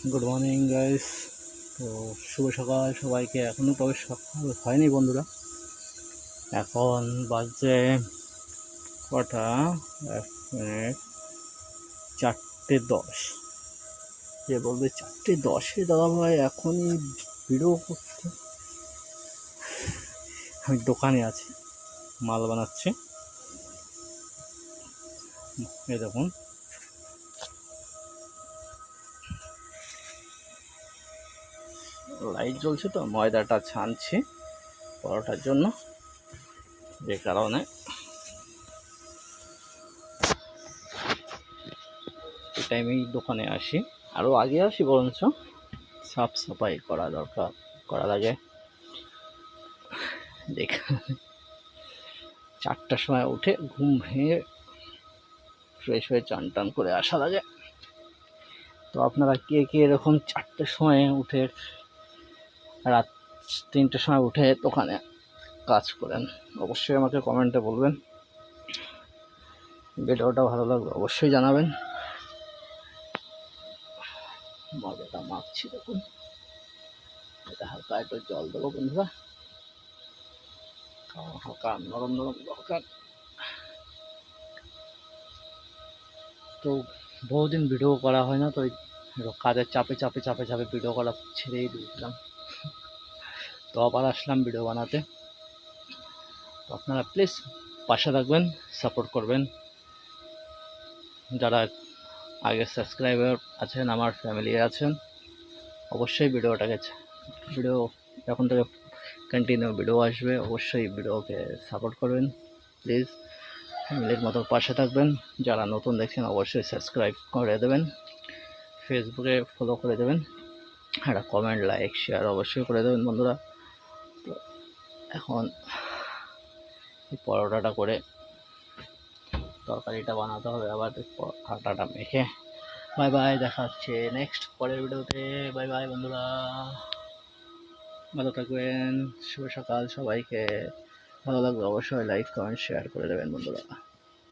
Good morning guys. তো শুভ সকাল সবাইকে। এখনও তবে সকাল হয়নি বন্ধুরা, এখন বাজে কটা, 1 মিনিট, 4:10। যে বলবে 4:10 দাদা ভাই এখনই ভিডিও করতে? আমি দোকানে আছি, মাল বানাচ্ছি। এই দেখুন, লাইট জ্বলছে তো, ময়দাটা ছানছি পরোটার জন্য, যে কারণে এই টাইমেই দোকানে আসি। আরও আগে আসি, বরঞ্চ সাফ সাফাই করা লাগে। দেখা 4টার সময় উঠে ঘুম ভেঙে ফ্রেশ হয়ে চান টান করে আসা লাগে। তো আপনারা কে কে এরকম 4টার সময় উঠে, রাত 3টার সময় উঠে দোকানে কাজ করেন, অবশ্যই আমাকে কমেন্টে বলবেন। ভিডিওটা ভালো লাগবে অবশ্যই জানাবেন। মজাটা মাখছি দেখুন, এটা হালকা একটু জল দেবো বন্ধুরা, হালকা নরম নরম দরকার। তো বহুদিন ভিডিও করা হয় না, তো কাজের চাপে ভিডিও করা ছেড়েই দিয়েছিলাম। তো আবার আসলাম ভিডিও বানাতে। তো আপনারা প্লিজ পাশে থাকবেন, সাপোর্ট করবেন। যারা আগে সাবস্ক্রাইবার আছেন, আমার ফ্যামিলি আছেন, অবশ্যই ভিডিও এখন থেকে কন্টিনিউ ভিডিও আসবে, অবশ্যই ভিডিওকে সাপোর্ট করবেন। প্লিজ ফ্যামিলির মতো পাশে থাকবেন। যারা নতুন দেখছেন অবশ্যই সাবস্ক্রাইব করে দেবেন, ফেসবুকে ফলো করে দেবেন, একটা কমেন্ট লাইক শেয়ার অবশ্যই করে দেবেন বন্ধুরা। তো এখন এই পরোটাটা করে তরকারিটা বানাতে হবে, আবার আটাটা মেখে। বাই বাই, দেখা হচ্ছে নেক্সট পরের ভিডিওতে। বাই বাই বন্ধুরা, ভালো থাকবেন। শুভ সকাল সবাইকে। ভালো লাগবে অবশ্যই লাইক কমেন্ট শেয়ার করে দেবেন বন্ধুরা।